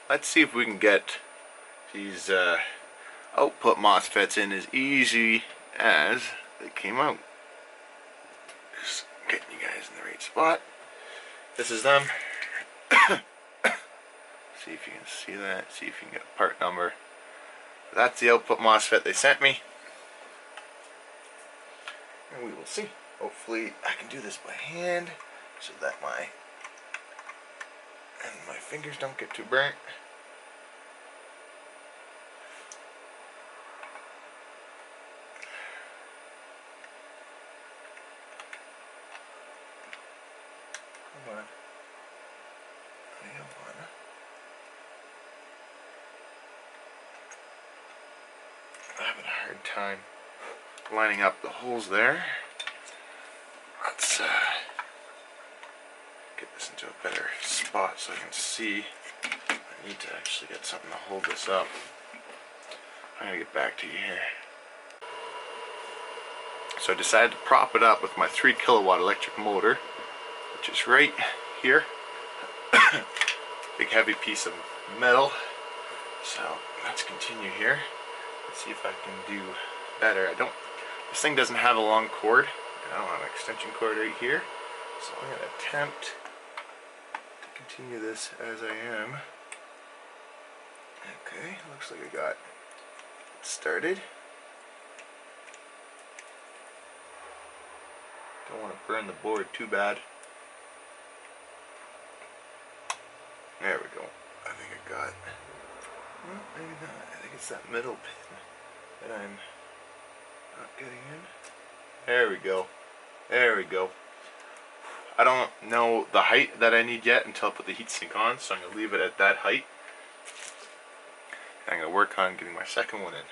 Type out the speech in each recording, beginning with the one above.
let's see if we can get these output MOSFETs in as easy as they came out. Just getting you guys in the right spot. This is them. See if you can see that. See if you can get a part number. That's the output MOSFET they sent me. And we will see. Hopefully I can do this by hand so that my fingers don't get too burnt. Come on. I'm having a hard time lining up the holes there. Let's get this into a better spot so I can see. I need to actually get something to hold this up. I'm gonna get back to you here. So I decided to prop it up with my 3 kilowatt electric motor, which is right here. Big heavy piece of metal. So let's continue here. Let's see if I can do better. This thing doesn't have a long cord. I don't have an extension cord right here. So I'm going to attempt to continue this as I am. Okay, looks like I got it started. Don't want to burn the board too bad. There we go. I think I got it. Well, maybe not. I think it's that middle pin that I'm not getting in. There we go. There we go. I don't know the height that I need yet until I put the heatsink on, so I'm going to leave it at that height. I'm going to work on getting my second one in.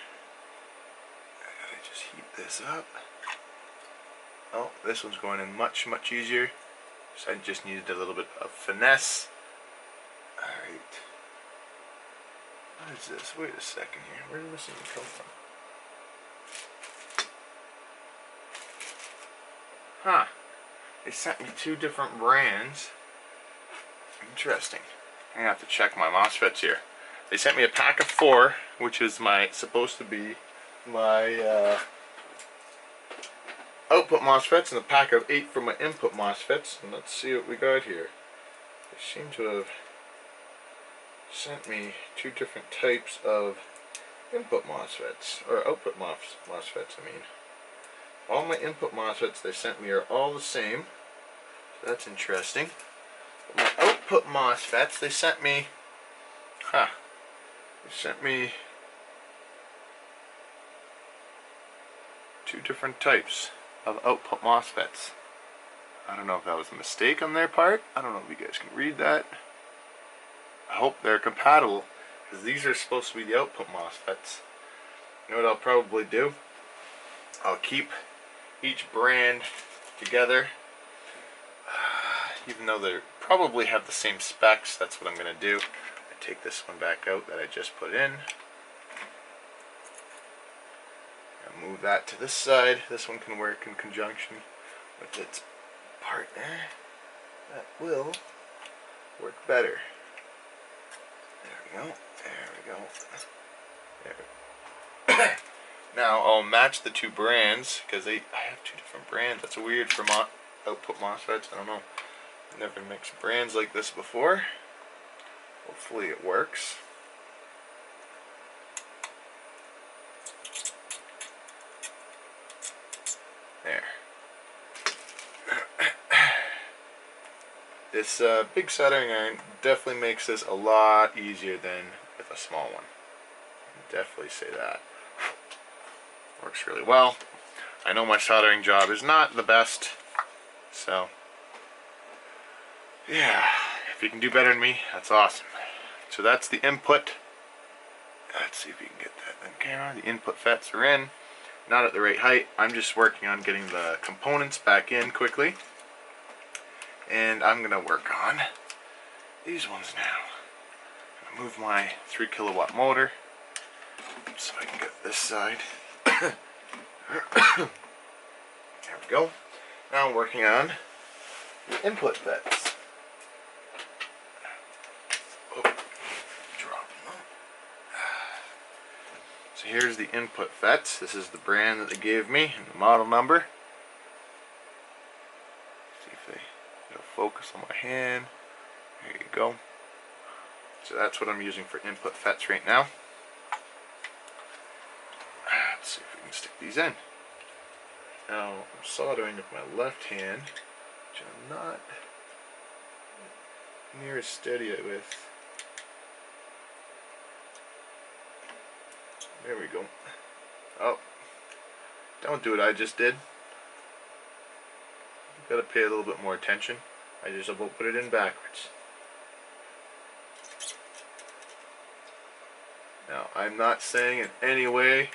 I gotta just heat this up. Oh, this one's going in much, much easier. So I just needed a little bit of finesse. Alright. What is this? Wait a second here. Where did this even come from? Huh. They sent me 2 different brands. Interesting. I'm gonna have to check my MOSFETs here. They sent me a pack of 4, which is supposed to be my output MOSFETs, and a pack of 8 for my input MOSFETs. And let's see what we got here. They seem to have sent me 2 different types of input MOSFETs, or output MOSFETs, I mean. All my input MOSFETs they sent me are all the same, so that's interesting. But my output MOSFETs, they sent me, they sent me 2 different types of output MOSFETs. I don't know if that was a mistake on their part. I don't know if you guys can read that. I hope they're compatible, because these are supposed to be the output MOSFETs. You know what I'll probably do? I'll keep each brand together, even though they probably have the same specs. That's what I'm going to do. I take this one back out that I just put in. I'll move that to this side. This one can work in conjunction with its partner. That will work better. There we go. There we go. There. Now I'll match the 2 brands, because I have 2 different brands. That's weird for output MOSFETs. I don't know. I've never mixed brands like this before. Hopefully it works. There. This big soldering iron definitely makes this a lot easier than with a small one. Definitely say that. Works really well. I know my soldering job is not the best, so yeah, if you can do better than me, that's awesome. So that's the input. Let's see if we can get that on camera. The input FETs are in, not at the right height. I'm just working on getting the components back in quickly, and I'm gonna work on these ones now. I'm gonna move my 3 kilowatt motor so I can get this side. There we go. Now I'm working on the input FETs. Oh, So here's the input FETs. This is the brand that they gave me and the model number. See if it'll focus on my hand. There you go. So that's what I'm using for input FETs right now. Let's see if we can stick these in. Now I'm soldering with my left hand, which I'm not near as steady with. There we go. Oh, don't do what I just did. You've got to pay a little bit more attention. I just about put it in backwards. Now, I'm not saying in any way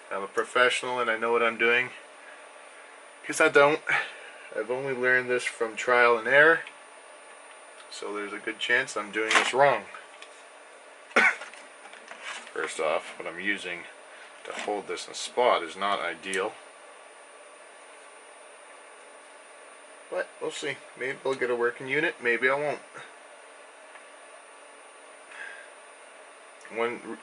I'm a professional and I know what I'm doing, because I don't. I've only learned this from trial and error, so there's a good chance I'm doing this wrong. First off, what I'm using to hold this in spot is not ideal, but we'll see. Maybe I'll get a working unit, maybe I won't. One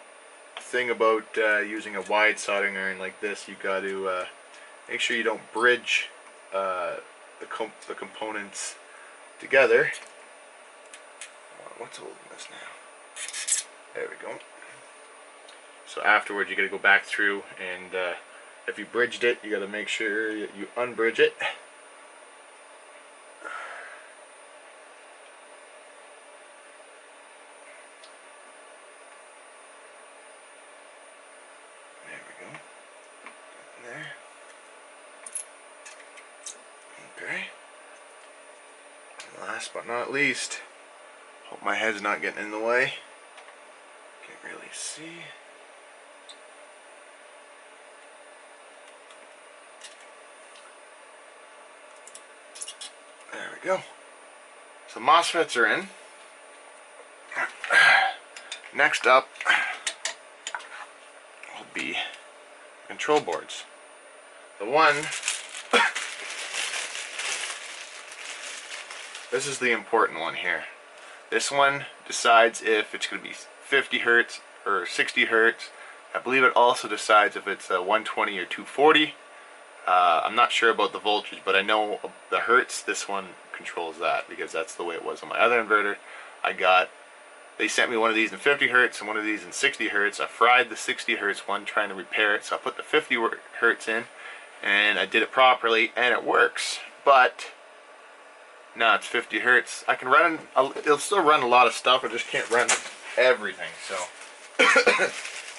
thing about using a wide soldering iron like this, you got to make sure you don't bridge the components together. What's holding this now? There we go. So afterwards you got to go back through, and if you bridged it, you got to make sure you unbridge it. Okay. Last but not least, hope my head's not getting in the way. Can't really see. There we go. So MOSFETs are in. Next up will be control boards. The one, this is the important one here. This one decides if it's going to be 50 hertz or 60 hertz. I believe it also decides if it's 120 or 240. I'm not sure about the voltage, but I know the hertz, this one controls that, because that's the way it was on my other inverter. They sent me one of these in 50 hertz and one of these in 60 hertz. I fried the 60 hertz one trying to repair it, so I put the 50 hertz in, and I did it properly, and it works. But now it's 50 hertz. I can run, it'll still run a lot of stuff, I just can't run everything. So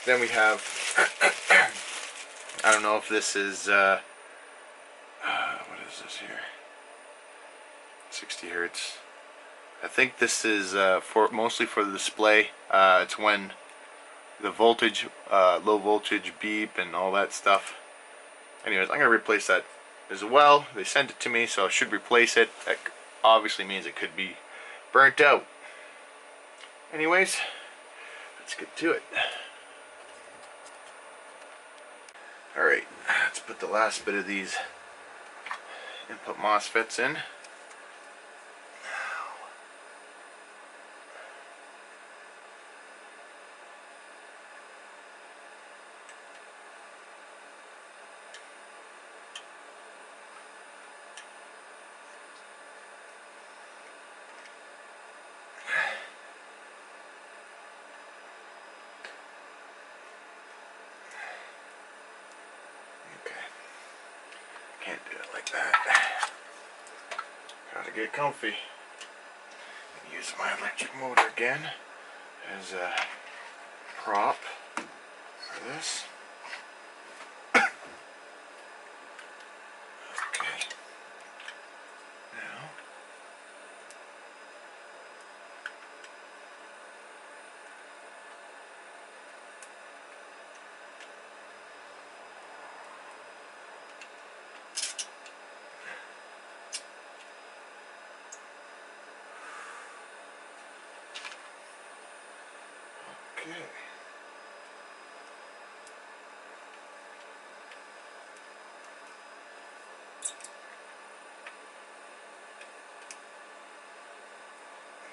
then we have, I don't know if this is, what is this here? 60 hertz. I think this is mostly for the display. It's when the voltage, low voltage beep and all that stuff. Anyways, I'm going to replace that as well. They sent it to me, so I should replace it. That obviously means it could be burnt out. Anyways, let's get to it. Alright, let's put the last bit of these input MOSFETs in. Can't do it like that. Gotta get comfy. Use my electric motor again as a prop for this. Okay. Now, okay.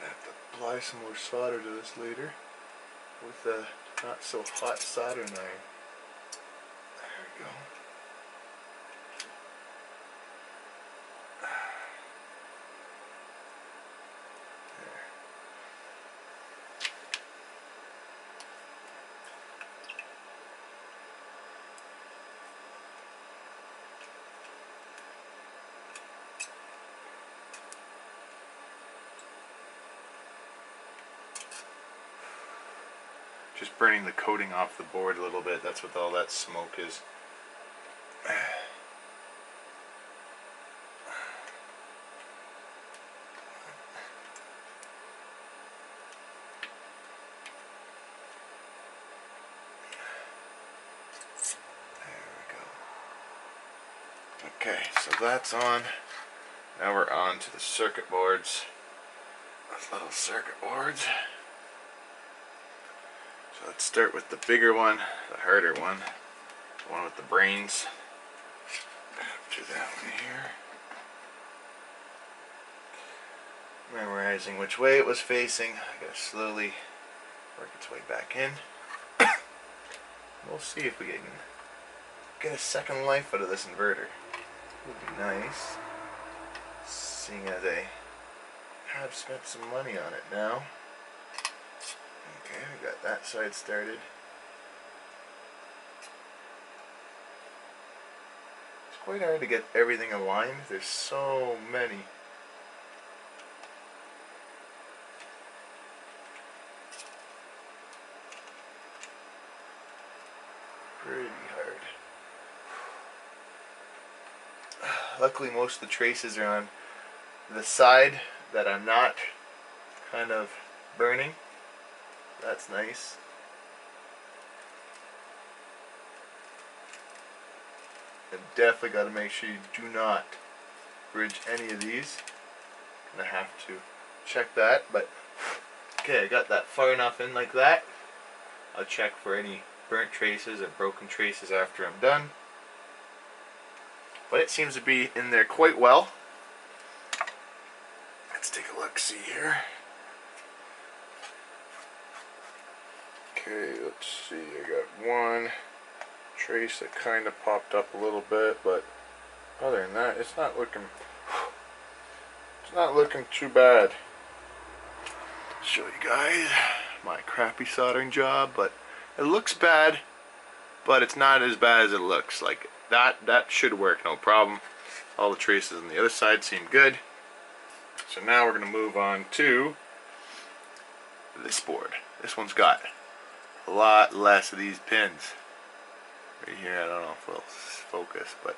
I have to apply some more solder to this later with a not so hot soldering iron. Just burning the coating off the board a little bit. That's what all that smoke is. Okay, so that's on. Now we're on to the circuit boards. Those little circuit boards. So let's start with the bigger one, the harder one, the one with the brains. Do that one here. Memorizing which way it was facing. I gotta slowly work its way back in. We'll see if we can get a second life out of this inverter. Would be nice, seeing as I have spent some money on it now. Okay, we got that side started. It's quite hard to get everything aligned. There's so many. Pretty hard. Luckily most of the traces are on the side that I'm not kind of burning. That's nice. And definitely got to make sure you do not bridge any of these. Gonna have to check that, but okay, I got that far enough in like that. I'll check for any burnt traces or broken traces after I'm done. But it seems to be in there quite well. Let's take a look, see here. Okay, let's see, I got one trace that kind of popped up a little bit, but other than that, it's not looking too bad. Show you guys my crappy soldering job, but it looks bad, but it's not as bad as it looks. Like that should work, no problem. All the traces on the other side seem good. So now we're going to move on to this board. This one's got a lot less of these pins. Right here, I don't know if it'll focus, but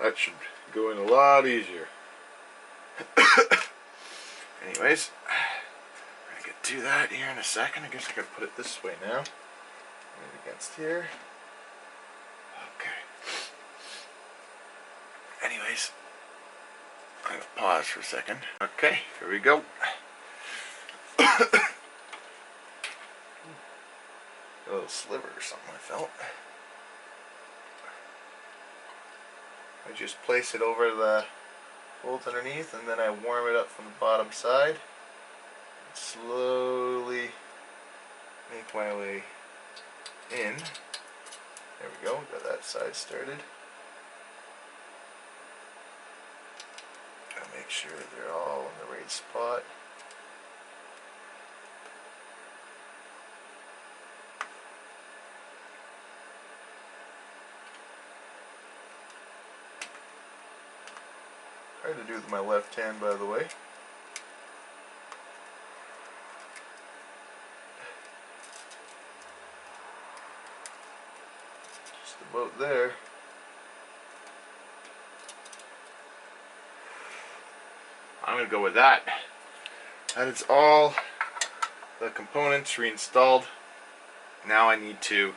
that should go in a lot easier. Anyways, we're going to get to that here in a second. I guess I can put it this way now. Right against here. Okay. Anyways, I'm going to pause for a second. Okay, here we go. A little sliver or something I felt. I just place it over the holes underneath and then I warm it up from the bottom side. And slowly make my way in. There we go, got that side started. Gotta make sure they're all in the right spot. Hard to do with my left hand, by the way. Just about there. I'm going to go with that. That is all the components reinstalled. Now I need to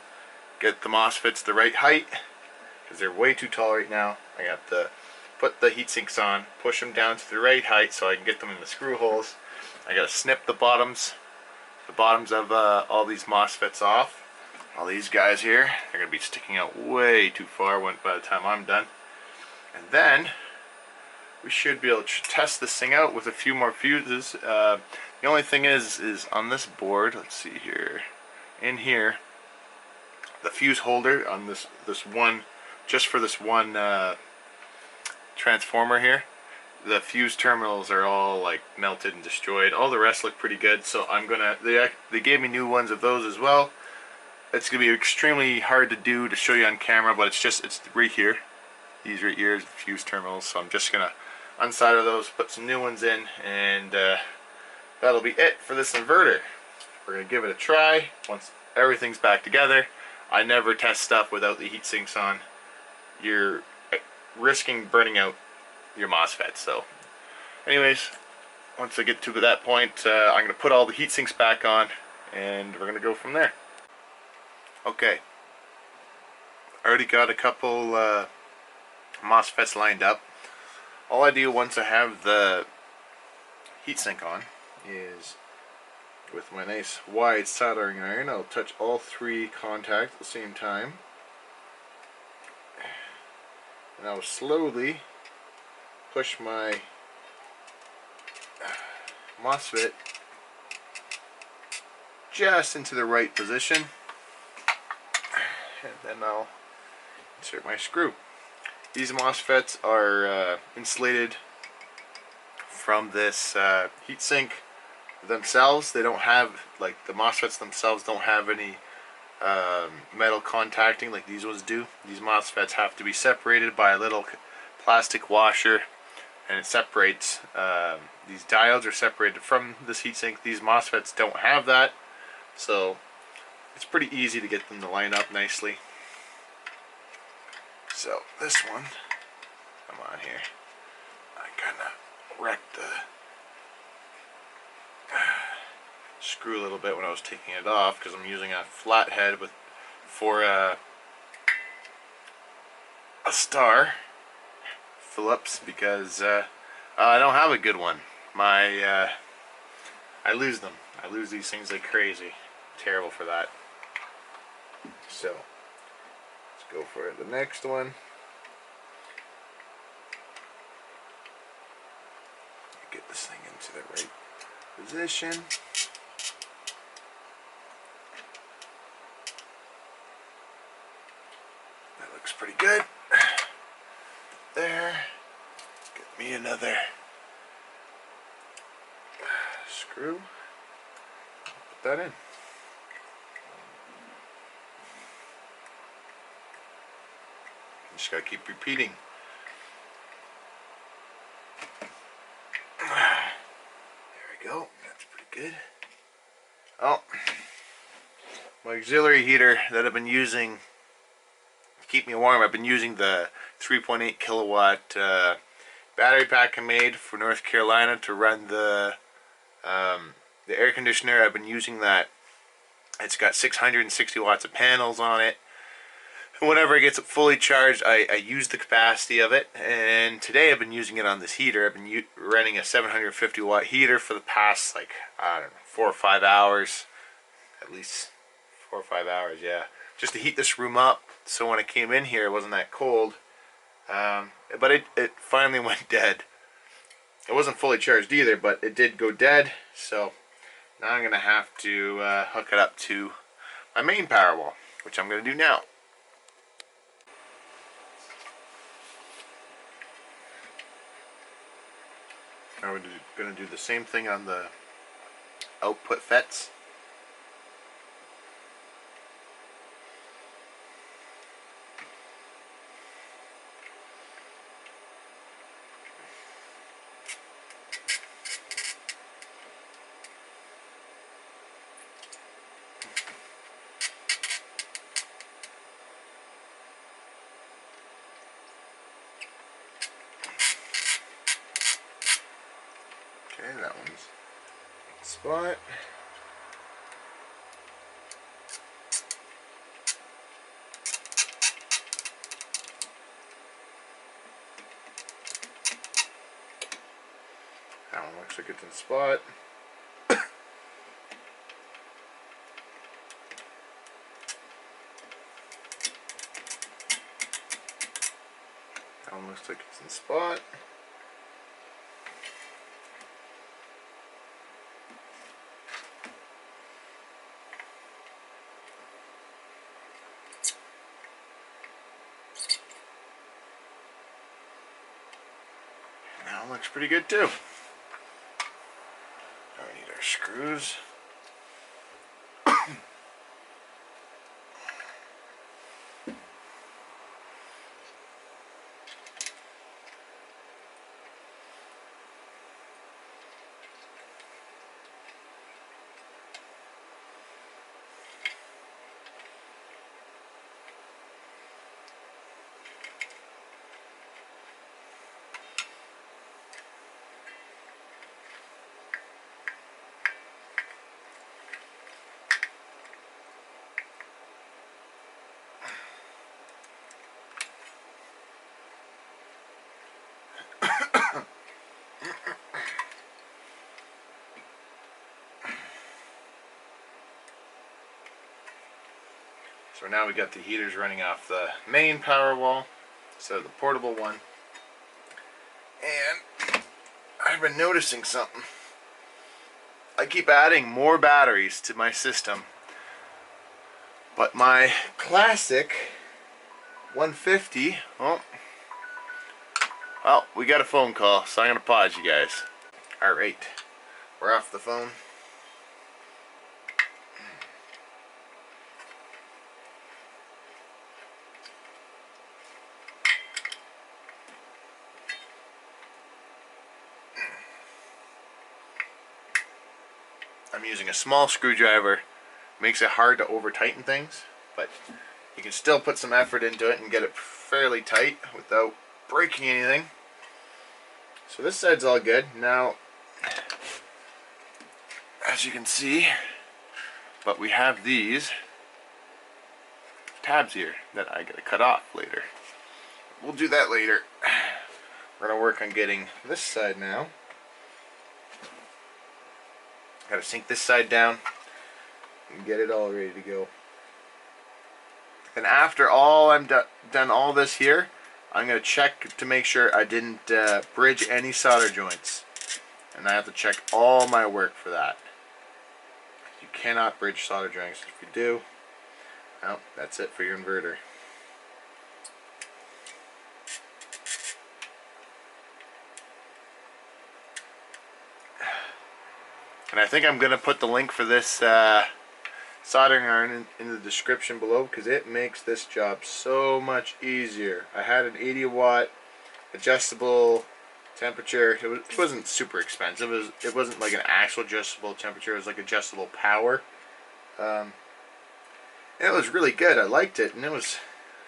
get the MOSFETs the right height because they're way too tall right now. I have to put the heat sinks on, push them down to the right height so I can get them in the screw holes. I got to snip the bottoms of all these MOSFETs off. All these guys here, they're going to be sticking out way too far by the time I'm done. And then we should be able to test this thing out with a few more fuses. The only thing is on this board, let's see here, in here, the fuse holder on this one, just for this one transformer here, the fuse terminals are all like melted and destroyed. All the rest look pretty good, so I'm gonna, they gave me new ones of those as well. It's gonna be extremely hard to do to show you on camera, but it's right here. These right here is the fuse terminals, so I'm just gonna unsolder those, put some new ones in, and that'll be it for this inverter. We're gonna give it a try once everything's back together. I never test stuff without the heat sinks on. You're risking burning out your MOSFETs. So anyways, once I get to that point, I'm going to put all the heat sinks back on and we're going to go from there. Okay, I already got a couple MOSFETs lined up. All I do once I have the heatsink on is, with my nice wide soldering iron, I'll touch all three contacts at the same time. And I'll slowly push my MOSFET just into the right position. And then I'll insert my screw. These MOSFETs are insulated from this heatsink themselves. They don't have, like, the MOSFETs themselves don't have any metal contacting like these ones do. These MOSFETs have to be separated by a little plastic washer, and it separates. These diodes are separated from this heatsink. These MOSFETs don't have that, so it's pretty easy to get them to line up nicely. So this one, come on here, I kind of wrecked the screw a little bit when I was taking it off because I'm using a flathead for a star Phillips, because I don't have a good one. I lose them. I lose these things like crazy. Terrible for that. So let's go for the next one. Get this thing into the right position. That looks pretty good. There. Get me another screw. Put that in. Just gotta keep repeating. There we go. That's pretty good. Oh, my auxiliary heater that I've been using to keep me warm, I've been using the 3.8 kilowatt battery pack I made for North Carolina to run the air conditioner. I've been using that. It's got 660 watts of panels on it. Whenever it gets fully charged, I use the capacity of it, and today I've been using it on this heater. I've been running a 750 watt heater for the past, like, I don't know, 4 or 5 hours, at least 4 or 5 hours, yeah, just to heat this room up, so when I came in here it wasn't that cold. But it finally went dead. It wasn't fully charged either, but it did go dead, so now I'm gonna have to hook it up to my main power wall, which I'm gonna do now. Now we're going to do the same thing on the output FETs. Okay, that one's spot. That one looks like it's in spot. That one looks like it's in spot. That one looks pretty good too. Now we need our screws. So now we got the heaters running off the main power wall instead of the portable one. And I've been noticing something. I keep adding more batteries to my system, but my classic 150, well, we got a phone call, so I'm going to pause you guys. Alright, we're off the phone. I'm using a small screwdriver. Makes it hard to over tighten things, but you can still put some effort into it and get it fairly tight without breaking anything. So this side's all good. Now, as you can see, but we have these tabs here that I gotta cut off later. We'll do that later. We're gonna work on getting this side now. Gotta sink this side down and get it all ready to go. And after all I'm done all this here, I'm gonna check to make sure I didn't bridge any solder joints, and I have to check all my work for that. You cannot bridge solder joints. If you do, well, that's it for your inverter. And I think I'm going to put the link for this soldering iron in the description below, because it makes this job so much easier. I had an 80 watt adjustable temperature. It wasn't super expensive. It wasn't like an actual adjustable temperature. It was like adjustable power. And it was really good. I liked it, and it was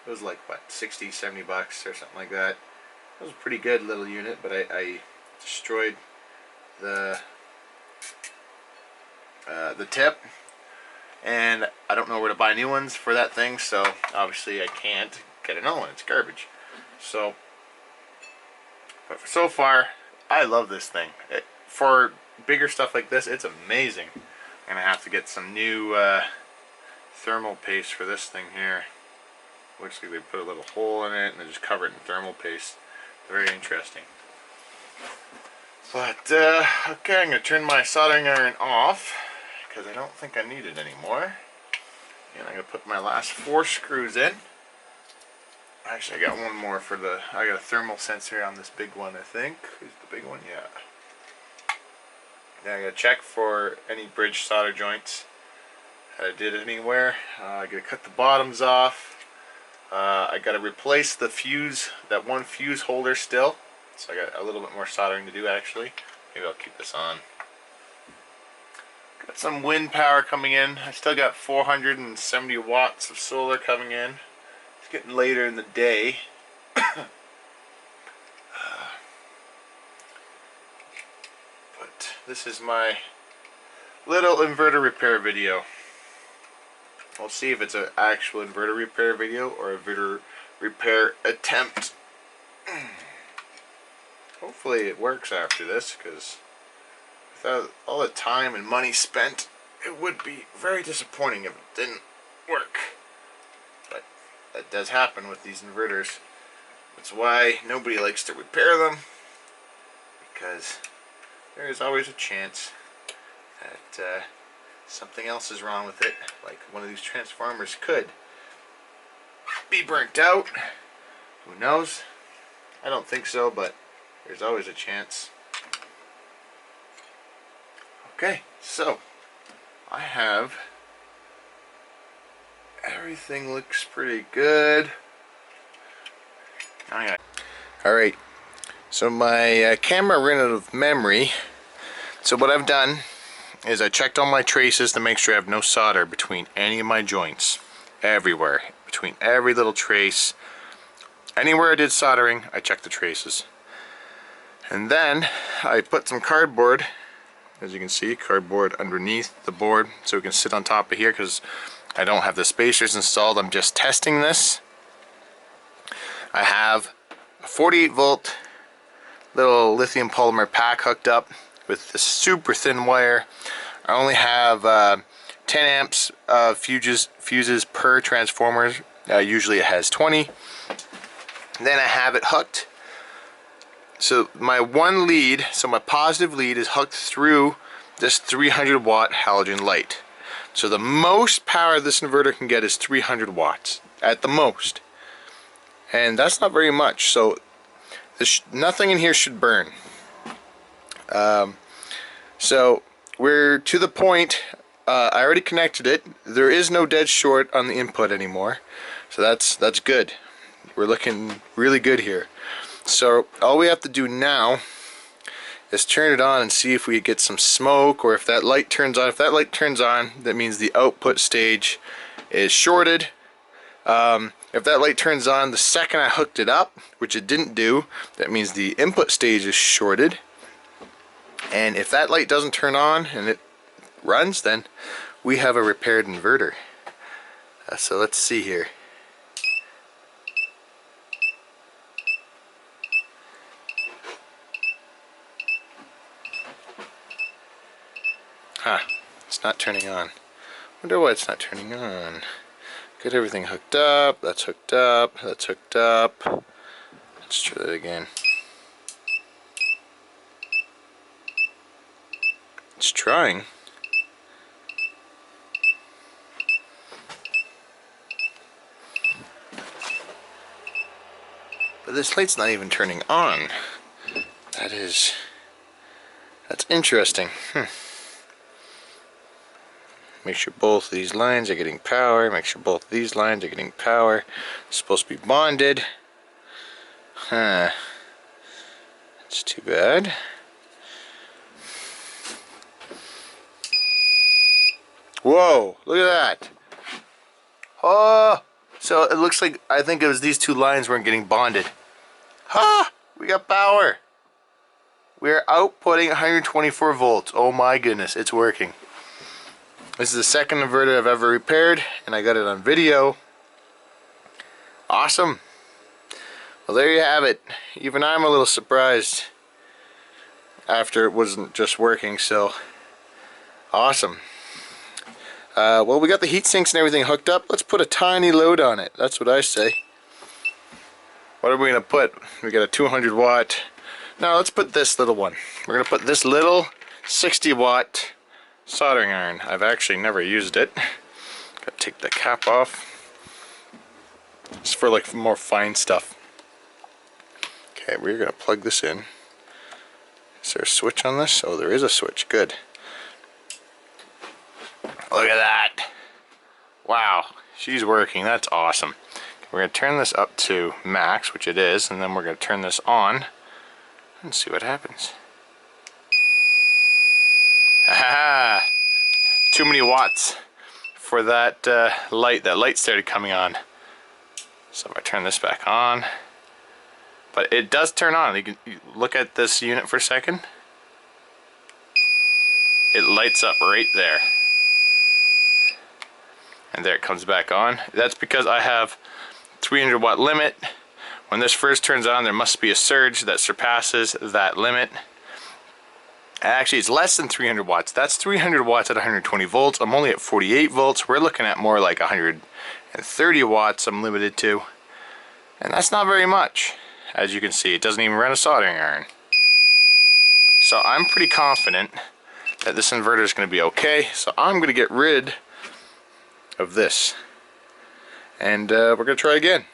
like what, 60, 70 bucks or something like that. It was a pretty good little unit, but I destroyed the tip, and I don't know where to buy new ones for that thing, so obviously I can't get another one. It's garbage. So, but so far, I love this thing. For bigger stuff like this, it's amazing. I'm gonna have to get some new thermal paste for this thing here. Looks like they put a little hole in it and they just cover it in thermal paste. Very interesting. But okay, I'm gonna turn my soldering iron off because I don't think I need it anymore. And I'm gonna put my last 4 screws in. Actually, I got one more for I got a thermal sensor on this big one, I think. Is the big one? Yeah. Now I'm gonna check for any bridge solder joints. I did it anywhere. I gotta cut the bottoms off. I gotta replace the fuse, that one fuse holder still. So I got a little bit more soldering to do actually. Maybe I'll keep this on. Got some wind power coming in. I still got 470 watts of solar coming in. It's getting later in the day. But this is my little inverter repair video. We'll see if it's an actual inverter repair video or a inverter repair attempt. Hopefully it works after this, because without all the time and money spent, it would be very disappointing if it didn't work. But that does happen with these inverters. That's why nobody likes to repair them, because there is always a chance that something else is wrong with it, like one of these transformers could be burnt out. Who knows? I don't think so, but there's always a chance. Okay, so I have everything looks pretty good. Alright, so my camera ran out of memory. So what I've done is I checked all my traces to make sure I have no solder between any of my joints. Everywhere. Between every little trace. Anywhere I did soldering, I checked the traces. And then I put some cardboard, as you can see, cardboard underneath the board so it can sit on top of here, because I don't have the spacers installed. I'm just testing this. I have a 48 volt little lithium polymer pack hooked up with this super thin wire. I only have 10 amps fuses per transformer. Usually it has 20. Then I have it hooked. So my one lead, so my positive lead is hooked through this 300 watt halogen light. So the most power this inverter can get is 300 watts at the most. And that's not very much, so nothing in here should burn. So we're to the point, I already connected it. There is no dead short on the input anymore. So that's good. We're looking really good here. So all we have to do now is turn it on and see if we get some smoke, or if that light turns on. If that light turns on, that means the output stage is shorted. If that light turns on the second I hooked it up, which it didn't do, that means the input stage is shorted. And if that light doesn't turn on and it runs, then we have a repaired inverter. So let's see here. Huh, it's not turning on. Wonder why it's not turning on. Get everything hooked up, that's hooked up, that's hooked up. Let's try that again. It's trying. But this light's not even turning on. That's interesting. Make sure both of these lines are getting power. Make sure both of these lines are getting power. It's supposed to be bonded. Huh. That's too bad. Whoa, look at that. Oh, so it looks like, I think it was these two lines weren't getting bonded. Ha! We got power. We're outputting 124 volts. Oh my goodness, it's working. This is the second inverter I've ever repaired, and I got it on video. Awesome. Well, there you have it. Even I'm a little surprised after it wasn't just working, so awesome. Well, we got the heat sinks and everything hooked up. Let's put a tiny load on it. That's what I say. What are we going to put? We got a 200 watt. Now let's put this little one. We're going to put this little 60 watt soldering iron. I've actually never used it. Gotta take the cap off. It's for like more fine stuff. Okay, we're gonna plug this in. Is there a switch on this? Oh, there is a switch. Good. Look at that. Wow, she's working. That's awesome. We're gonna turn this up to max, which it is, and then we're gonna turn this on and see what happens. Aha! Too many watts for that light. That light started coming on. So if I turn this back on, but it does turn on. You look at this unit for a second. It lights up right there, and there it comes back on. That's because I have 300 watt limit. When this first turns on, there must be a surge that surpasses that limit. Actually, it's less than 300 watts. That's 300 watts at 120 volts. I'm only at 48 volts. We're looking at more like 130 watts I'm limited to. And that's not very much. As you can see, it doesn't even run a soldering iron. So I'm pretty confident that this inverter is going to be okay. So I'm going to get rid of this. And we're going to try again.